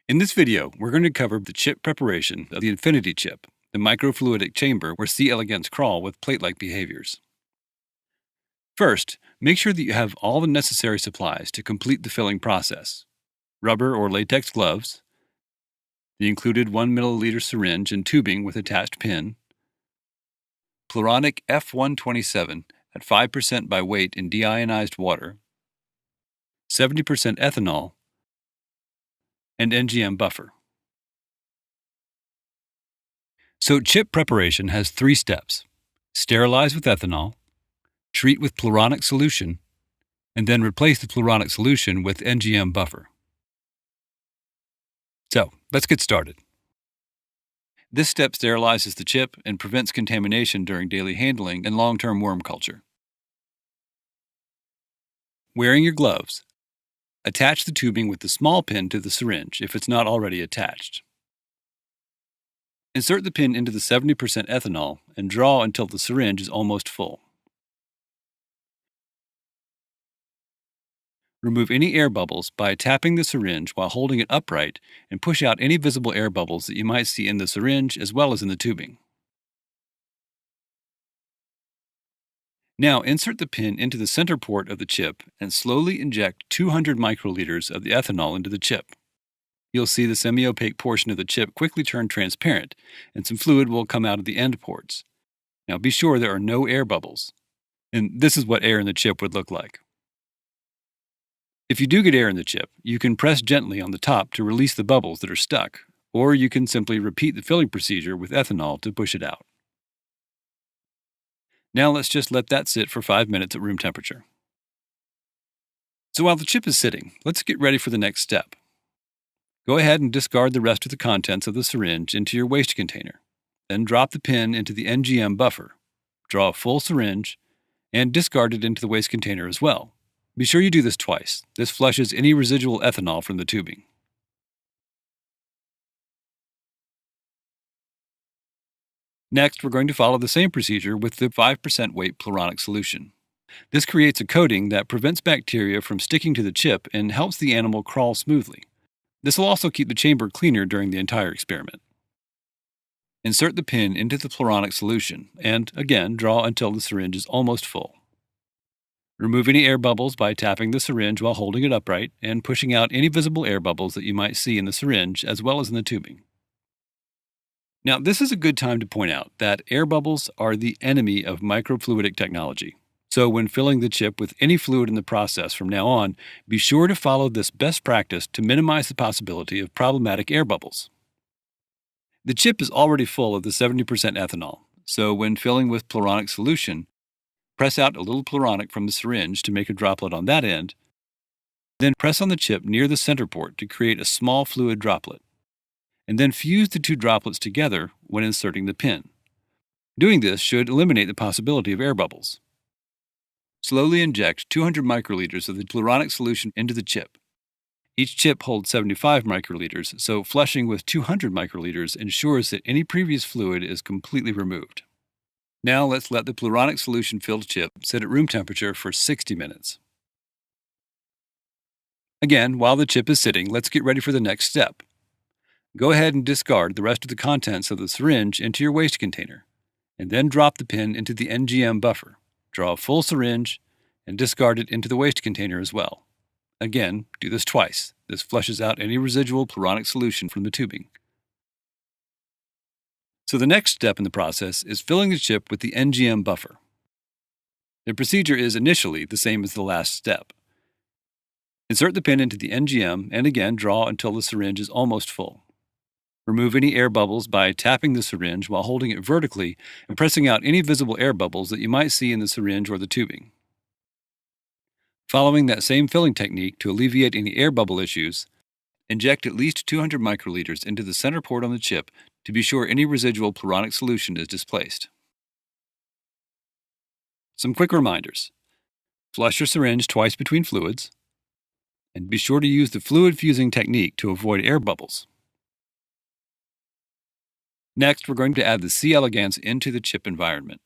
In this video, we're going to cover the chip preparation of the Infinity chip, the microfluidic chamber where C. elegans crawl with plate-like behaviors. First, make sure that you have all the necessary supplies to complete the filling process: rubber or latex gloves, the included 1 milliliter syringe and tubing with attached pin, Pluronic F127 at 5% by weight in deionized water, 70% ethanol, and NGM Buffer. So chip preparation has 3 steps: sterilize with ethanol, treat with Pluronic Solution, and then replace the Pluronic Solution with NGM Buffer. So let's get started. This step sterilizes the chip and prevents contamination during daily handling and long-term worm culture. Wearing your gloves, attach the tubing with the small pin to the syringe if it's not already attached. Insert the pin into the 70% ethanol and draw until the syringe is almost full. Remove any air bubbles by tapping the syringe while holding it upright and push out any visible air bubbles that you might see in the syringe as well as in the tubing. Now insert the pin into the center port of the chip and slowly inject 200 microliters of the ethanol into the chip. You'll see the semi-opaque portion of the chip quickly turn transparent, and some fluid will come out of the end ports. Now be sure there are no air bubbles. And this is what air in the chip would look like. If you do get air in the chip, you can press gently on the top to release the bubbles that are stuck, or you can simply repeat the filling procedure with ethanol to push it out. Now let's just let that sit for 5 minutes at room temperature. So while the chip is sitting, let's get ready for the next step. Go ahead and discard the rest of the contents of the syringe into your waste container. Then drop the pin into the NGM buffer. Draw a full syringe and discard it into the waste container as well. Be sure you do this twice. This flushes any residual ethanol from the tubing. Next, we're going to follow the same procedure with the 5% weight Pluronic Solution. This creates a coating that prevents bacteria from sticking to the chip and helps the animal crawl smoothly. This will also keep the chamber cleaner during the entire experiment. Insert the pin into the Pluronic Solution and, again, draw until the syringe is almost full. Remove any air bubbles by tapping the syringe while holding it upright and pushing out any visible air bubbles that you might see in the syringe as well as in the tubing. Now, this is a good time to point out that air bubbles are the enemy of microfluidic technology. So when filling the chip with any fluid in the process from now on, be sure to follow this best practice to minimize the possibility of problematic air bubbles. The chip is already full of the 70% ethanol, so when filling with Pluronic Solution, press out a little Pluronic from the syringe to make a droplet on that end, then press on the chip near the center port to create a small fluid droplet, and then fuse the 2 droplets together when inserting the pin. Doing this should eliminate the possibility of air bubbles. Slowly inject 200 microliters of the Pluronic Solution into the chip. Each chip holds 75 microliters, so flushing with 200 microliters ensures that any previous fluid is completely removed. Now let's let the Pluronic Solution filled chip sit at room temperature for 60 minutes. Again, while the chip is sitting, let's get ready for the next step. Go ahead and discard the rest of the contents of the syringe into your waste container, and then drop the pin into the NGM buffer. Draw a full syringe and discard it into the waste container as well. Again, do this twice. This flushes out any residual Pluronic Solution from the tubing. So the next step in the process is filling the chip with the NGM buffer. The procedure is initially the same as the last step. Insert the pin into the NGM and again draw until the syringe is almost full. Remove any air bubbles by tapping the syringe while holding it vertically and pressing out any visible air bubbles that you might see in the syringe or the tubing. Following that same filling technique to alleviate any air bubble issues, inject at least 200 microliters into the center port on the chip to be sure any residual Pluronic Solution is displaced. Some quick reminders: flush your syringe twice between fluids, and be sure to use the fluid fusing technique to avoid air bubbles. Next, we're going to add the C. elegans into the chip environment.